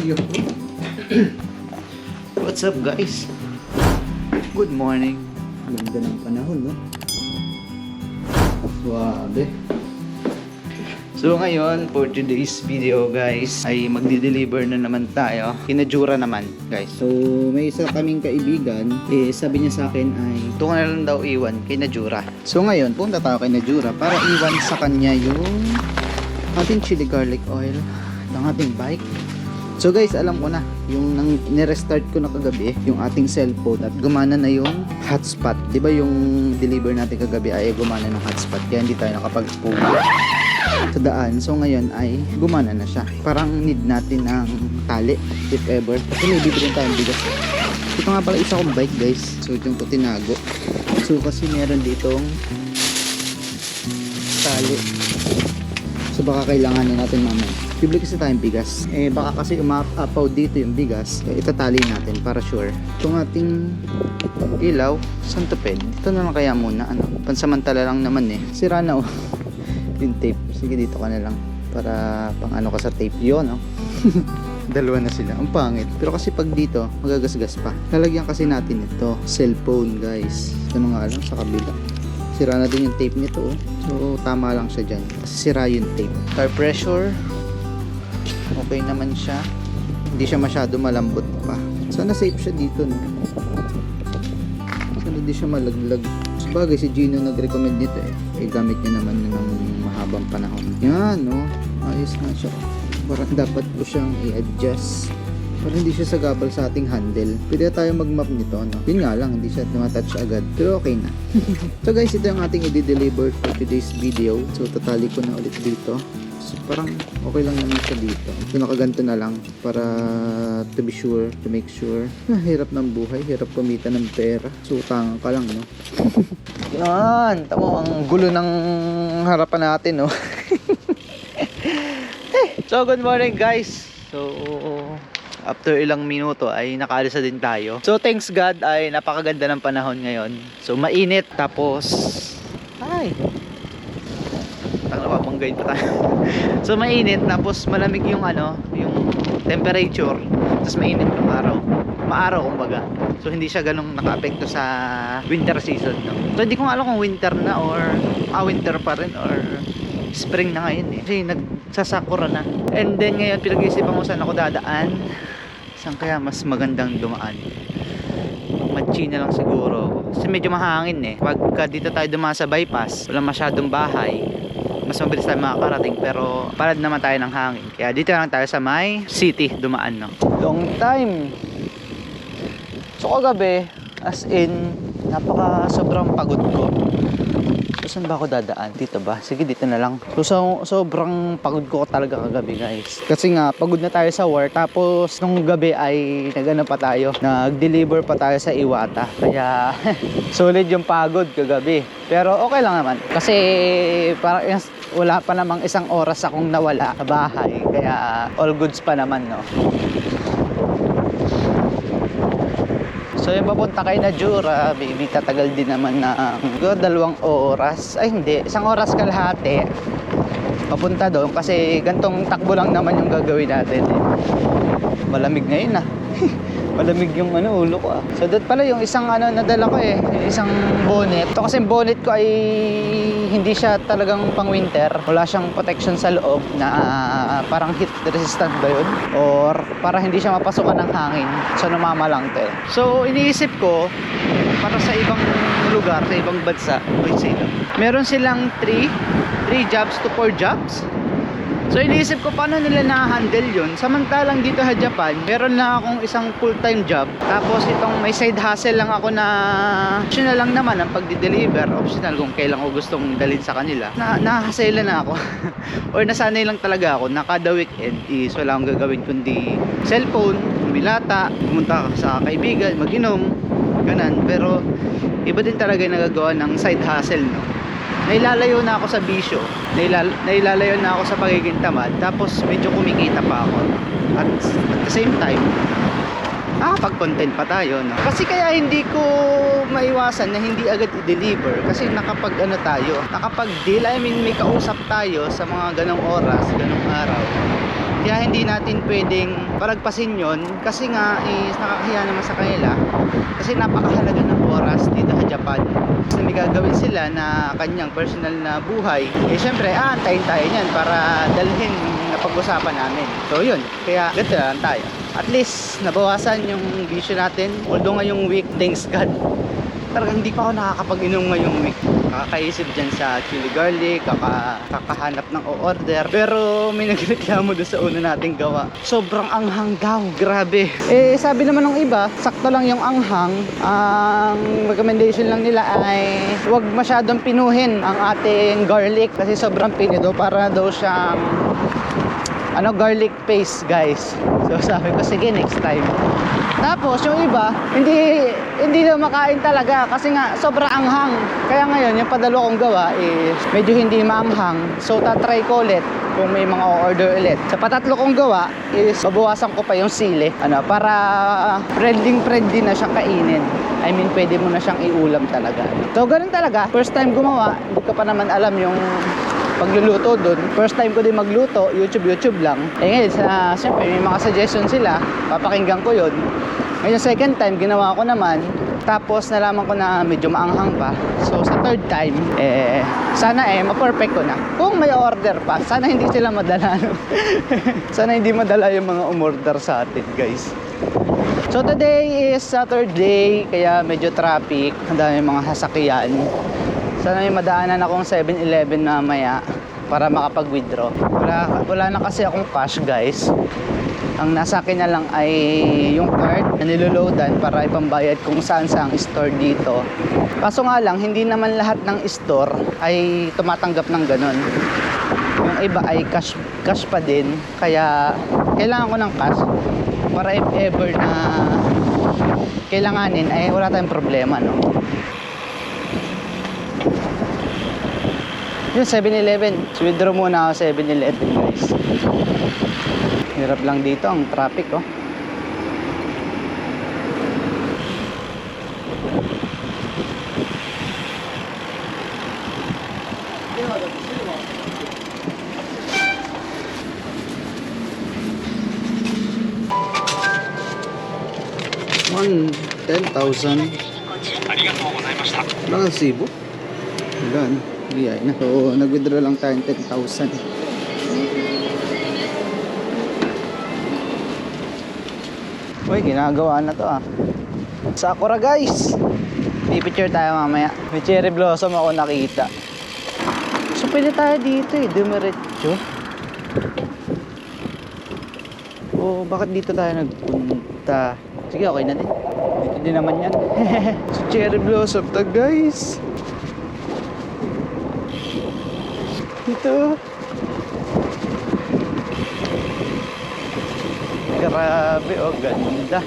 Yo. What's up guys? Good morning. Ganda ng panahon, no? Suwabe. So ngayon, for today's video guys, ay magdi-deliver na naman tayo. Kinajura naman guys. So may isa kaming kaibigan, sabi niya sa akin ay ito ko na lang daw iwan kay Najura. So ngayon, punta tayo kay Najura para iwan sa kanya yung ating chili garlic oil ng ating bike. So guys, alam ko na, yung nirestart ko na kagabi, yung ating cellphone at gumana na yung hotspot. Diba yung deliver natin kagabi ay gumana ng hotspot, kaya hindi tayo nakapag-puga sa daan. So ngayon ay gumana na siya. Parang need natin ng tali if ever. Kasi may bibili tayong bigas. Ito nga pala isa kong bike guys. So yung ko tinago. So kasi meron ditong tali. So baka kailangan na natin mamaya. Bibili kasi tayong bigas. Baka kasi umaapaw dito yung bigas. Itatali natin para sure. Itong ating ilaw, santuped. Ito na lang kaya muna. Pansamantala lang naman eh. Sira na oh. Yung tape. Sige dito ka na lang. Para pang ano ka sa tape. Yun oh. Dalawa na sila. Ang pangit. Pero kasi pag dito, magagasgas pa. Lalagyan kasi natin ito. Cellphone guys. Ano nga lang sa kabila. Sira na din yung tape nito oh. So tama lang siya dyan. Kasi sira yung tape. Tire pressure. Okay naman siya. Hindi siya masyado malambot pa. Sana safe siya dito no. Sana hindi siya malaglag. Sabagay si Gino nag-recommend nito eh. Gamit niya naman ng mahabang panahon. Yan no. Ayos nga siya. Parang dapat ko siyang i-adjust para hindi siya sagabal sa ating handle. Pwede tayo mag-map nito no? Yun nga lang, hindi siya tumatouch agad. Pero okay na. So guys, ito yung ating i-deliver for today's video. So tatali ko na ulit dito. So parang okay lang naman siya dito. So nakaganto na lang para to be sure, to make sure. Hirap ng buhay, hirap kumita ng pera. So utang ka lang no. Yan, tamo ang gulo ng harapan natin no. So good morning guys. So after ilang minuto ay nakaalis na din tayo. So thanks God ay napakaganda ng panahon ngayon. So mainit tapos ay napapanggay pa tayo. So mainit tapos malamig yung ano, yung temperature. Tapos mainit yung araw. Maaraw kumbaga. So hindi siya ganong naka-apekto sa winter season no? So hindi ko alam kung winter na or winter pa rin or spring na ngayon eh. Kasi nagsasakura na. And then ngayon pinag-iisipan ko saan ako dadaan. Saan kaya mas magandang dumaan? Machina lang siguro. Kasi medyo mahangin eh. Pagka dito tayo dumaan sa bypass, wala masyadong bahay. Mas mabilis tayo makakarating. Pero palad naman tayo ng hangin. Kaya dito lang tayo sa may city dumaan no. Long time. So kagabi, as in, sobrang pagod ko. So, saan ba ako dadaan? Dito ba? Sige, dito na lang. So, sobrang pagod ko talaga kagabi, guys. Kasi nga, pagod na tayo sa work. Tapos, nung gabi ay nag-ano pa tayo. Nag-deliver pa tayo sa Iwata. Kaya, solid yung pagod kagabi. Pero, okay lang naman. Kasi, parang wala pa namang isang oras akong nawala sa bahay. Kaya, all goods pa naman, no? So yung papunta kay Najura, baby, tatagal din naman na 2 oras. Ay hindi, 1 oras kalahati. Papunta doon kasi gantong takbo lang naman yung gagawin natin eh. Malamig ngayon ah. Malamig yung ulo ko ah. So doon pala yung isang nadala ko eh, yung isang bonnet. Ito kasi bonnet ko ay hindi siya talagang pang winter. Wala siyang protection sa loob na parang heat resistant ba yun? Or para hindi siya mapasukan ng hangin. So numama lang to eh. So iniisip ko para sa ibang lugar, sa ibang bansa, meron silang 3 jobs to 4 jobs. So iniisip ko paano nila na-handle yun. Samantalang dito sa Japan, meron lang akong isang full-time job. Tapos itong may side hustle lang ako na optional lang naman ang pagdi-deliver. Optional kung kailan ko gustong dalhin sa kanila. Nahasela na ako. Or nasanay lang talaga ako na kada weekend is wala akong gagawin kundi cellphone, umilata, pumunta sa kaibigan, mag-inom, ganan. Pero iba din talaga yung nagagawa ng side hustle no. Nailalayo na ako sa bisyo, nailalayo na ako sa pagiging tamad, tapos medyo kumikita pa ako at the same time nakapag-content pa tayo no? Kasi kaya hindi ko maiwasan na hindi agad i-deliver kasi nakapag-deal, I mean may kausap tayo sa mga ganong oras, ganong araw Kaya hindi natin pwedeng palagpasin yon kasi nga is nakakahiya naman sa kanila kasi napakahalaga ng oras dito sa Japan. Kasi may gagawin sila na kanyang personal na buhay. Eh syempre, aantayin tayo niyan para dalhin na pag-usapan namin. So yun, kaya ganito lang tayo. At least nabawasan yung bisyo natin. Although ngayong week, thanks God, talagang hindi pa ako nakakapag-inom ngayong week. Kakaisip dyan sa chili garlic, kakahanap ng o-order. Pero may nagreklamo doon sa una nating gawa. Sobrang anghang daw. Grabe. Eh, sabi naman ng iba, sakto lang yung anghang. Ang recommendation lang nila ay huwag masyadong pinuhin ang ating garlic kasi sobrang pinido para daw siyang garlic paste, guys. So sabi ko, sige, next time. Tapos yung iba, hindi na makain talaga kasi nga sobrang anghang. Kaya ngayon, yung padalo kong gawa is medyo hindi maanghang. So tatry ko ulit kung may mga order ulit. Sa patatlo kong gawa is babawasan ko pa yung sili para friendly na siyang kainin. I mean, pwede mo na siyang iulam talaga. So ganun talaga, first time gumawa, hindi ko pa naman alam yung pagluluto doon. First time ko din magluto, YouTube lang. Eh ngayon, siyempre may mga suggestion sila, papakinggan ko yun. Ngayon, second time, ginawa ko naman. Tapos nalaman ko na medyo maanghang pa. So sa third time, sana ma-perfect ko na. Kung may order pa, sana hindi sila madala. Sana hindi madala yung mga umorder sa atin, guys. So today is Saturday, kaya medyo traffic. Ang dami mga sasakyan. Sana may madaanan akong 7-Eleven mamaya para makapag-withdraw. Wala na kasi akong cash, guys. Ang nasa akin na lang ay yung card na niloloadan para ipambayad kung saan sa ang store dito. Kaso nga lang, hindi naman lahat ng store ay tumatanggap ng ganun. Yung iba ay cash pa din. Kaya kailangan ko ng cash para if ever na kailanganin ay wala tayong problema, no? Yung 7-Eleven. Withdraw muna ako 7-Eleven, guys. Hirap lang dito ang traffic, oh. One 10,000. Wala ka Cebu? Wala, no? Biyay na. So, nag-withdraw lang tayo 10,000. Uy, ginagawa na to, ah. Sakura, guys. Pipicture tayo mamaya. May cherry blossom ako nakita. So, pwede tayo dito, dumiretso. Oh, bakit dito tayo nagpunta? Sige, okay na din. Dito din naman yan. So, cherry blossom to, guys. Ito. Grabe, oh, ganda.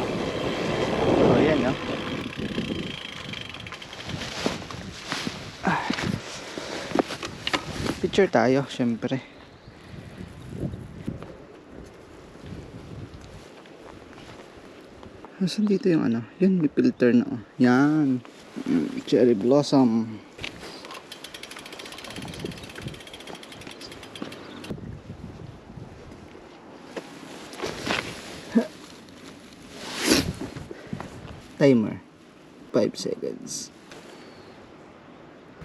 Oh, yan, oh. Picture tayo, syempre. Nasaan dito yung ano? Yan, may filter na, oh. Yan. Cherry blossom. Timer 5 seconds.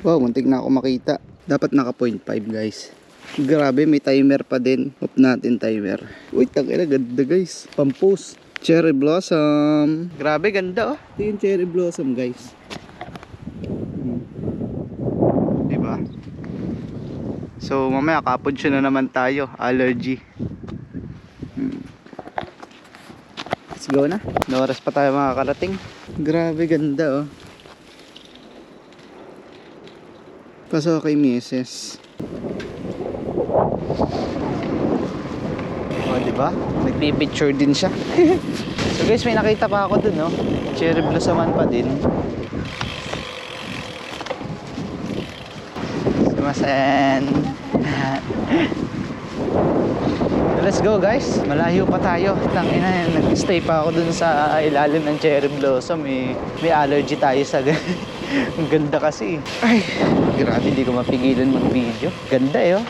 Wow, muntik na ako makita. Dapat naka 0.5, guys. Grabe, may timer pa din. Off natin timer. Uy, tangina, ganda, guys. Pampose. Cherry blossom. Grabe, ganda, oh. Ito yung cherry blossom, guys. Diba? So mamaya kaponsyo na naman tayo. Allergy. Let's go na. No oras pa tayo makakarating. Grabe, ganda, oh. Pasok kay Mrs. Oh, diba? Nagpipicture din siya. So guys, may nakita pa ako dun, no? Cherry blossoman pa din. Sumasen. Let's go, guys. Malayo pa tayo. Tangina, nag-stay pa ako dun sa ilalim ng cherry blossom. May allergy tayo sa ang ganda kasi. Ay, grabe, hindi ko mapigilan mag-video. Ganda, eh, oh.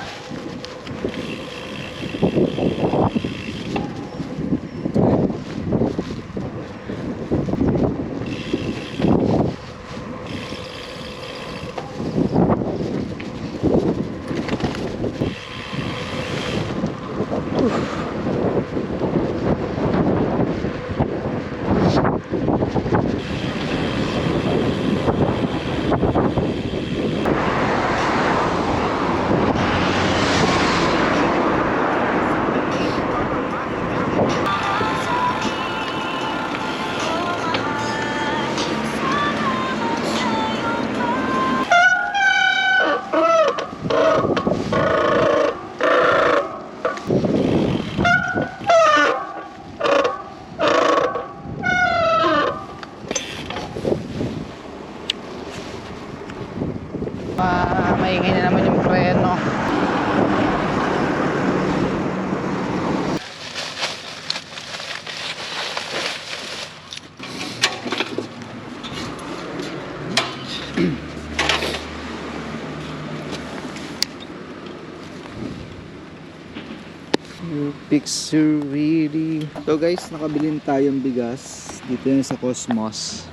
Picture really. So guys, nakabili tayong bigas. Dito yan sa Cosmos.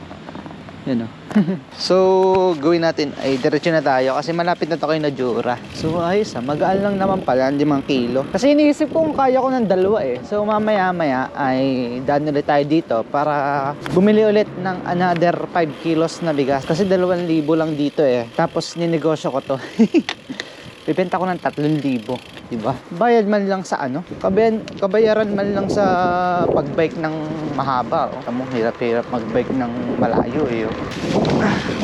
Yan o. So, gawin natin ay diretso na tayo kasi malapit na to kay Najura. So, ayos magaan lang naman pala, 5 kilo. Kasi iniisip ko kung kaya ko ng 2 eh. So, mamaya-maya ay daan ulit tayo dito para bumili ulit ng another 5 kilos na bigas. Kasi 2,000 lang dito eh. Tapos, ninegosyo ko to. Bibenta ko ng 3,000, diba? Bayad man lang sa ano, kabayaran man lang sa pagbike ng mahaba. Oh. Tamo, hirap-hirap magbike ng malayo eh. Oh.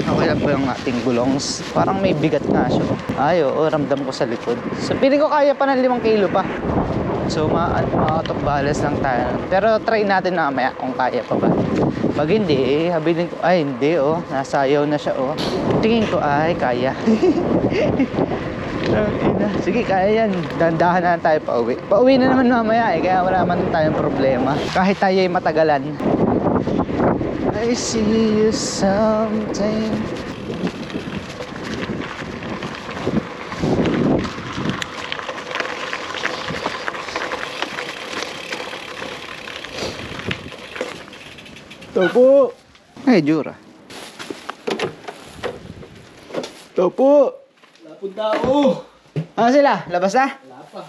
Okay lang po yung ating gulongs. Parang may bigat nga siya. Ay, oo, ramdam ko sa likod. So, piling ko kaya pa ng 5 kilo pa. So, ma-top balance lang tayo. Pero try natin mamaya kung kaya pa ba. Pag hindi, habilin ko, ay hindi oh, nasayaw na siya oh. Tingin ko ay kaya. Sige, kaya yan. Dandahan na tayo pauwi. Pauwi na naman mamaya eh, kaya wala naman tayong problema. Kahit tayo ay matagalan. I see you sometime. Topo! Ay, Jura. Topo! Punta ako. Ano sila? Labas na? Wala pa.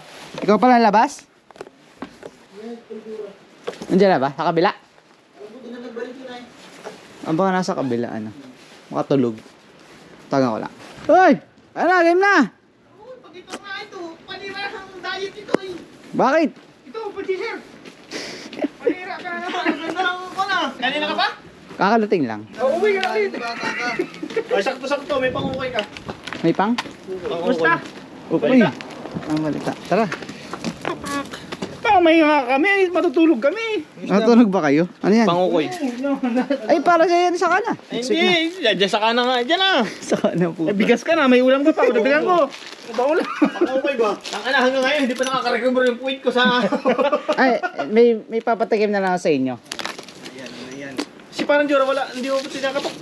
Ikaw pala labas? Nandiyan na ba? Sa kabila? Buti na nagbalik yun ay. Ang baka nasa kabila, ano? Makatulog. Taga ko lang. Hoy! Ano? Game na! Oo, pag ito nga ito. Panira ang diet ito eh. Bakit? Ito, pag-sir. Panira ka na naman. Ang ganda ng ko na. Kanina ka pa? Kakalating lang. Uuwi ka na rin. Ay, sakto-sakto. May pangukay ka. May pang? Kumusta? Uy! Ang balita. Tara. May nga kami. Matutulog kami. Natulog ba kayo? Ano yan? Pangukoy. Ay, para sa yan sa kana. Hindi. Diyan sa kanan nga. Diyan na. Sa kana po. Bigas ka na. May ulam ka pa. Dabigan ko. Ba ulam? Pangukoy ba? Ang ana hanggang ngayon. Hindi pa nakaka-recover yung puwit ko sa... Ay, may papatikim na lang ako sa inyo. Ayan. Si parang Jura wala. Hindi mo pati nakatok.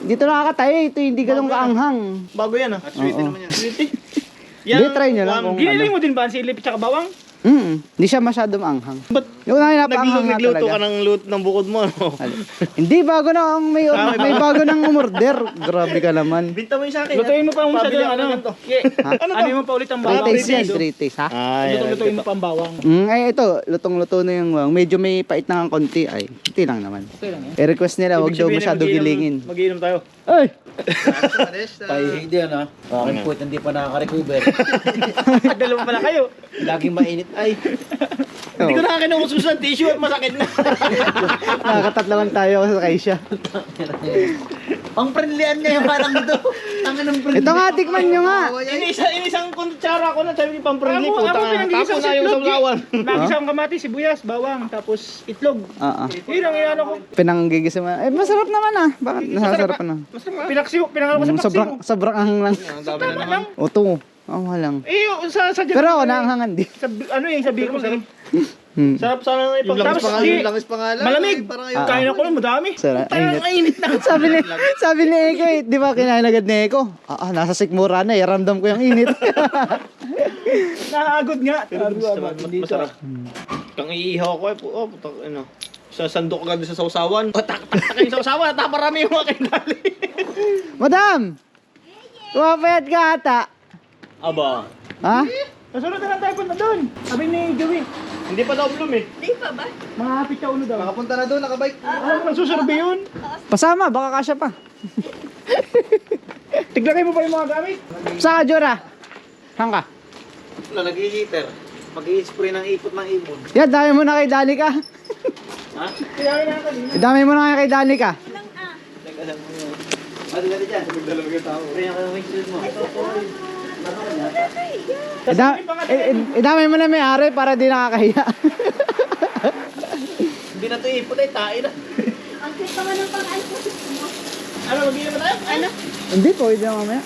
Dito nakakatayo. Ito hindi ganun kaanghang. Bago yan ah. At sweetie naman yan. Sweetie? Hindi, try nyo lang kung Giniling ano. mo din ba ang silip at bawang? Hindi siya masyadong anghang. Ba't Yung napaanghang nga nagluto talaga. ka ng loot ng bukod mo? No? Hindi, bago na ang may bago nang umorder. Grabe ka naman. Binta mo yung sa akin. Lutuin mo pa mo sa ano. Ano mo pa ulit ang bawang? 3 days yan, 3 days ha? Lutuin mo pa ang bawang. Ay ito, lutong-luto na yung medyo may pait na ng konti ay. Hindi lang naman. Okay lang yan. I-request nila, wag daw masyado gilingin. Mag-iinom tayo. Ay! Pahihig din ah. Aking puwit hindi pa nakaka-recover. Dalawa pala kayo. Laging mainit ay. Hindi ko nakakinamusus ng tissue at masakit na. Nakakatatlawan tayo sa kaisya. Ang friendlyan niya yung parang ito. Tangan ng friendly. Ito nga, tikman nyo nga. Inisang kutsara ko na sabi ni Pamperli. Ako Tapos na yung saulawan. Huh? Kamatis, sibuyas, bawang, tapos itlog. Yun ang inano ko. Pinanggigisa mo. Eh, masarap naman ah. Bakit nasasarap na? Pinangalo ko sa paksiw. Sobrang anghang lang. Ang dami na naman. O to, lang. Sa Pero ako naanghangan din. ano yung sa Bicol sarap. Sarap sana ng Yung langis pa nga, yung langis pa nga lang. malamig. Kain ako lang madami. Sarap. Tayo init na. sabi ni Eko eh, di ba kinain agad ni Eko? Nasa sikmura na eh, ramdam ko yung init. Nakagod nga. Masarap. Kang iihaw ko eh. Putak, ano. Sa sandok ka doon sa sausawan. Tak kayo sa sausawan. Taparami yung aking dali. Madam! Kumapayat ka ata. Aba. Ha? Nasunod na lang tayo punta doon. Sabi ni Joey. Hindi pa daw bloom eh. Di pa ba? Mga hapit ka uno daw. Nakapunta na doon, nakabike. Ano mo nagsusurvey yun? Pasama, baka kasya pa. Tiglagay mo pa yung mga gamit. Saan ka, Jora? Saan ka? Wala, nag-i-heater. Mag-i-spray ng ipot ng ibon. Yan, dami mo na kay Danica. Kaya na kanina. Dami mo na kay Danica. Walang ah. Alam mo yun. Ano ka dyan? Dalawang tao. Spray ka ng windshield mo. Idamay mo na may-ari para di nakakahiya. Hindi na ito ipot ay tae na. Ang cute naman ng pang-iPhone mo. Ano, mag-inom ba tayo? Ano? Hindi po, hindi mamaya.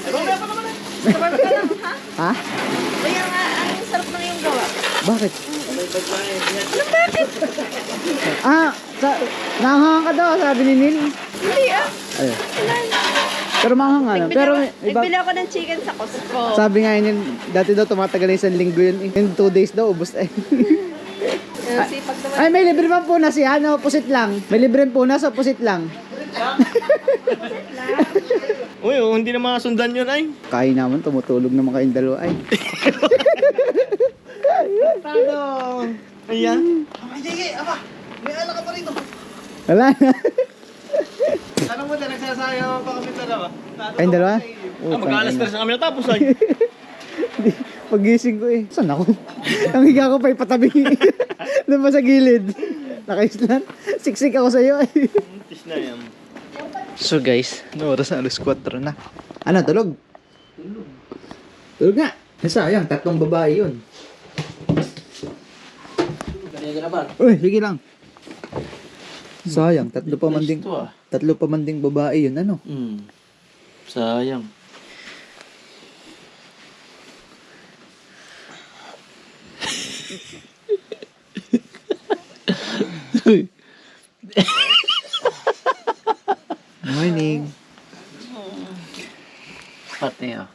Mamaya pa naman eh. Sarap ka lang, ha? Ha? Kaya nga, ang sarap ng iyong gawa. Bakit? Bakit? Nangangang ka daw, sabi ni Neil. Hindi ah. Ayun. Wala na. Pero mahang ano. Pero iba, Nagbili ako ng chicken sa Costco. sabi nga yun, dati daw tumatagal na 1 linggo yun. In 2 days daw, ubos eh. Sipag naman. Ay, may libre man punas yan. Opposite lang. May libre punas, opposite lang. Uy, oh, hindi na makasundan yun ay. Kain naman, tumutulog naman kayong dalawa ay. Tado. Ayan. Sige, ama. May ala ka pa rito. Wala na. Ano mo na, nagsasayaw pa kami dalawa. Kayong dalawa? Mag-alas na kami natapos ay. Pagising ko eh. Saan ako? Ang higa ko pa ipatabi. Doon pa sa gilid. Nakaislan. Siksik ako sa'yo eh. Tis na yan. So guys, no oras na, alas 4 na. Ano, tulog? Tulog nga. Sayang, 3 babae yun. Uy, sige lang. Sayang, 3 pa man ding, 3 pa man ding babae yun, ano? Sayang. Morning. Pati ah.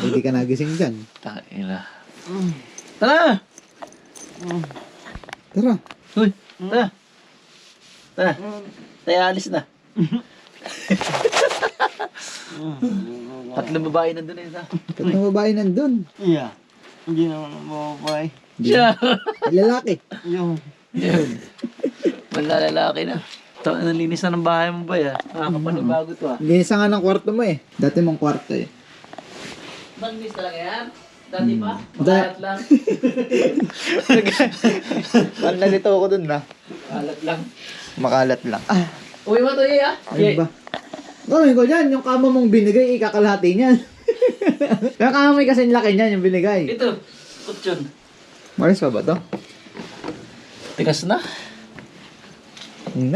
Hindi ka nagising dyan. Takila. Tara! Tara. Uy, tara. Tara. Tayo alis na. 3 babae nandun eh. 3 babae nandun. Iya. Hindi naman mababay. Siya. Lalaki. Yung. Yun. Wala lalaki na. Ito, nalinis na ng bahay mo ba ya? Nakakapanibago to ah. Linisa nga ng kwarto mo eh. Dati mong kwarto eh. Malinis talaga yan? Dati pa? Da- Makalat lang. Ano nalito ako dun na? Makalat lang. Makalat lang. Ah, Uwi mo to ah. ano ba? Gawin ko dyan, yung kama mong binigay, ikakalahati niyan. Yung kama mo kasing laki niyan, yung binigay. Ito. Kutsyon. Maris pa ba to? Tigas na.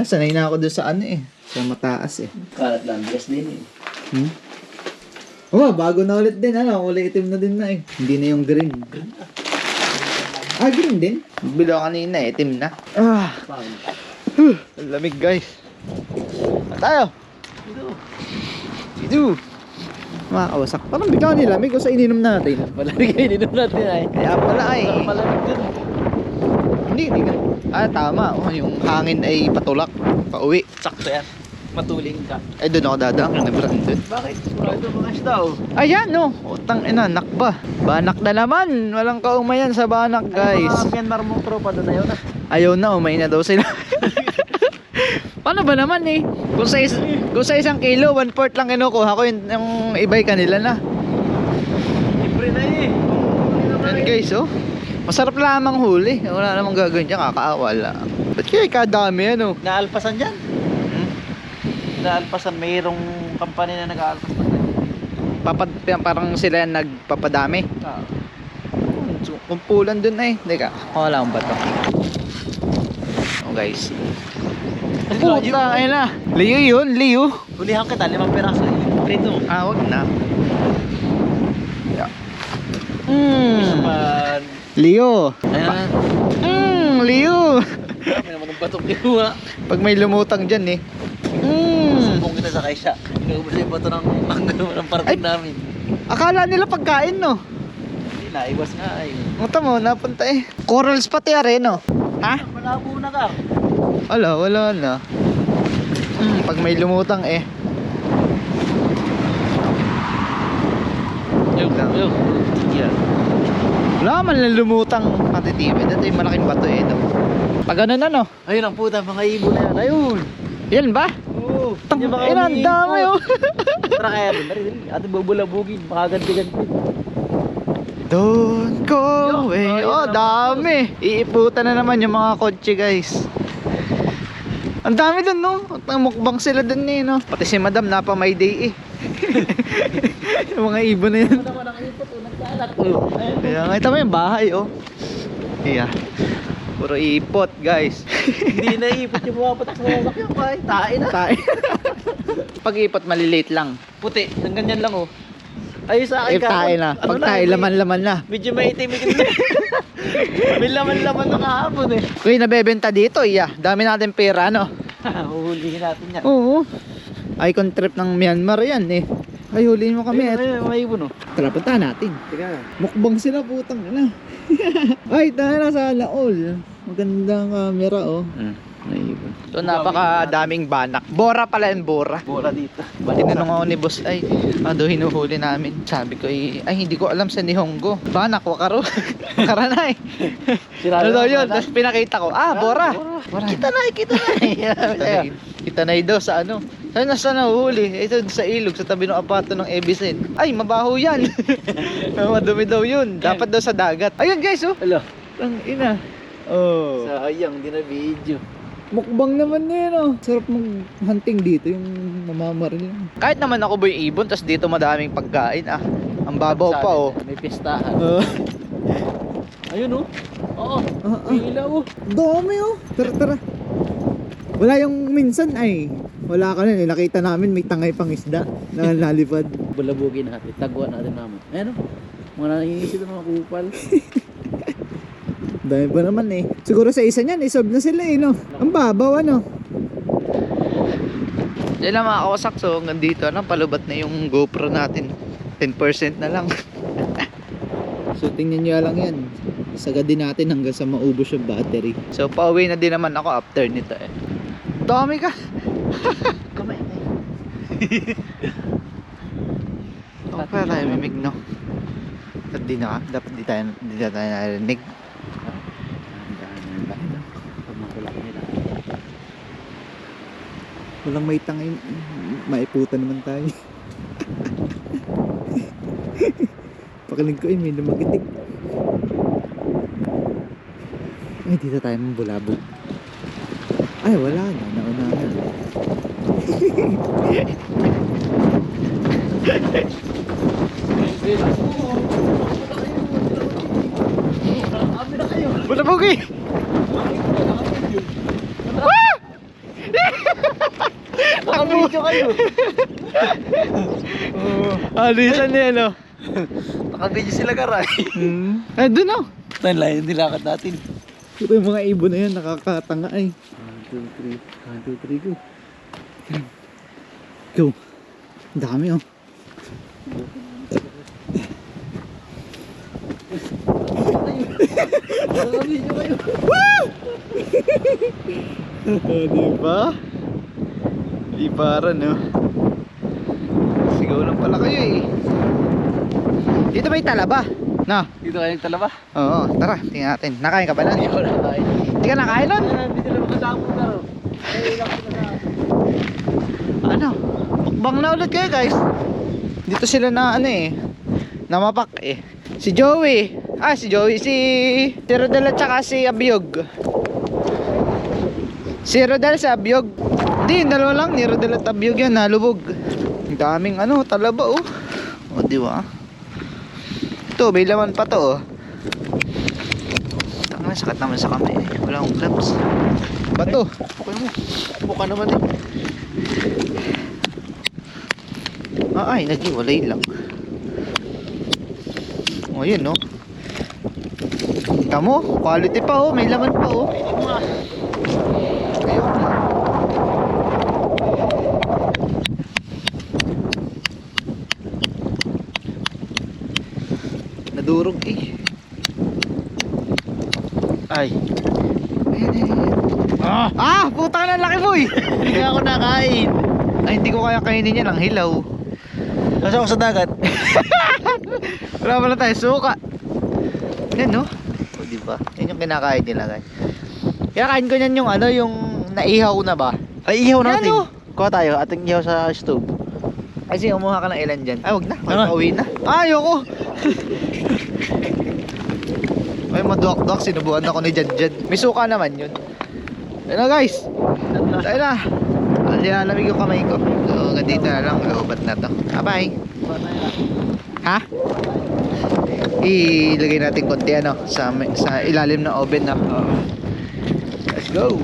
Sanay na ako dun sa ano eh. Sa mataas eh. Kalat lang. Tigas din eh. Oh, bago na ulit din, ano? Kulay itim na din na eh. Hindi na yung green. Ah, green din? Bilo kanina eh, itim na. Ah, ang lamig guys. Tayo! Ito! Makakawasak. Parang bigla nilamig o sa ininom natin. Malamig kayo din natin ay. Kaya pala ay. Malamig din. Hindi ka. Ah, tama. Oh, yung hangin ay patulak. Pauwi. Sakto yan. Matuling ka. Ay, doon ako dadaan. Nabran doon. Bakit? Ito mga isda oh. Ayan, no. Utang ina, nakba. Banak na naman. Walang kaumayan sa banak, guys. Myanmar mong tropa doon na yun ah. Ayaw na, umay na daw sila. Paano ba naman eh? Kung sa 1 kilo, 1/4 lang kinukuha ko, yung iba'y kanila na. Libre na eh. Yan guys, oh. Masarap lamang huli. Wala namang gagawin dyan, kakaawa lang. Ba't kaya kadami ano? Naalpasan dyan. Naalpasan. Mayroong company na nag-aalpas na dyan. Parang sila yung nagpapadami. Kumpulan dun eh. Teka, wala akong bato. Oh guys. Puta, ayun na. Liyo yun, Liyo. Hulihan kita, 5 piraso eh. Prito. Ah, wag na. Pan. Liyo. Ayun na. Liyo. Kami naman ng batong kinuha. Pag may lumutang dyan eh. Sumbong kita sa kaisya. Nagubos yung bato ng parking namin. Akala nila pagkain no. Hindi, naiwas nga eh. Muta mo, napunta eh. Corals pati are no. Ha? Malabo na ka. Wala na. Pag may lumutang eh. Yung. Yeah. Wala man lang lumutang matitipid. Ito yung malaking bato eh. No? Pag ano na no? Ayun ang puta, mga ibon na yan. Ayun. Yan ba? Oo. Ayun, ang dami oh. Tara kaya doon. Ate bubulabugin. Makaganti-ganti. Don't go away. Oh, dami. Iiputan na naman yung mga kotse guys. Ang dami dun no. Mukbang sila dun eh no. Pati si madam napa may day eh. Yung mga ibon na yun. Kaya nga, ito mo yung bahay oh. Yeah. Puro ipot guys. Hindi na ipot yung mga patak sa sasakyan pa. Tae na. Tae. Pag ipot maliliit lang. Puti. Nang ganyan lang oh. Ayun sa akin Eh, tae na. Ano Pag tae, laman-laman na. Medyo may itim. May laman-laman na kahapon eh. Kuya, nabebenta dito, iya. Dami natin pera, no? Huhulihin natin yan. Oo. Icon trip ng Myanmar yan eh. Ay, huliin mo kami. Ay, may ibon oh. Tara, puntahan natin. Teka. Mukbang sila, putang ina. Ay, tara sa all. Magandang camera oh. May ibon. So napakadaming banak. Bora pala yung bora. Bola dito. Tinanong ako ni boss, ay, ano hinuhuli namin? Sabi ko, ay hindi ko alam sa Nihongo. Banak, wakaro. Wakaranay. Ano daw yun? Tapos pinakita ko, bora. Kita na. Kita na daw sa ano. Sabi na saan nahuhuli? Ito sa ilog, sa tabi ng apato ng Ebisen. Ay, mabaho yan. Madumi daw yun. Dapat daw sa dagat. Ayun guys, oh. Hello. Ang ina. Oh. Sayang, di na video. Mukbang naman yun, oh. Sarap mag-hunting dito, yung mamamaril. Kahit naman ako boy ibon, tas dito madaming pagkain, Ang babaw pa, oh. May pistahan. Ayun oh. Oo. May ilaw oh. Dami, oh. Tara. Wala yung minsan, wala ka na, nakita namin may tangay pang isda na lalipad. Bulabugin natin. Taguan natin naman. Ayun oh. Mga nangingisip ng mga kupal. Dami pa naman Siguro sa isa niyan, isolve na sila no? Ang babaw Yan lang mga kawasak, so hanggang dito palubat na yung GoPro natin. 10% na lang. So tingnan nyo lang yan. Sagad din natin hanggang sa maubos yung battery. So pauwi na din naman ako after nito Dami ka! Kamay. Okay tayo mimig no? At dapat di tayo narinig. Walang may tangay, maiputan naman tayo. Pakinig ko may lumagitik. Ay, dito tayo mambulabog. Ay, wala na, naunahan. Bulabog Nakabidyo kayo. Alisan niya, no? Nakabidyo sila karay. Ay, doon, no? Tayo lang yung nilakad natin. Ito yung mga ibon na yan, nakakatanga 1, 2, 3, go. Go. Ang dami, oh. Nakabidyo kayo. Diba? Di para, no? Sigaw lang pala kayo, Dito may talaba. No? Dito kayo nagtala ba? Oo, tara, tingnan natin. Nakain ka ba nun? Hindi ko na kain. Hindi ka nakain nun? Dito na makasama na ro. Ay, ilang ko na. Ano? Mukbang na ulit kayo, guys. Dito sila na, namapak, Si Joey. Si Joey. Si Rodel at saka si Abiyog. Si Rodel sa Abiyog. Hindi, dalawa lang. Ni Rodel at Abiyog yan, nalubog. Ang daming, talaba, O, di ba? Ito, may laman pa to, Tanga, sakat naman sa kamay. Wala akong gloves. Bato. Okay mo. Mukha naman Ay, naghiwalay lang. O, yun, no? Kita mo, quality pa, may laman pa, Ayun nga. Nadurog, Ay. Ayan. Puta na, laki boy! Hindi nga ako nakain. Ay, hindi ko kaya kainin yan, ang hilaw. Kasi ako sa dagat. Wala pala tayo, suka. Yan, no? O, diba? Yan yung kinakain nila, guys. Kinakain ko yan yung, yung naihaw na ba? Ay, ihaw Yan, natin. oh. Kuha tayo, ating ihaw sa stove. Ay, sige, umuha ka ng ilan dyan. Ay, wag na. Ano? Pauwi na. Ayoko. Ay, maduwak-duwak. Sinubuhan ako ni Jad. May suka naman yun. Ayun na, guys. Tayo na. Nilalamig yung kamay ko. So, ganito na lang. Laubat na to. Bye-bye. Ha? Ilagay natin konti sa ilalim ng oven na. Let's go.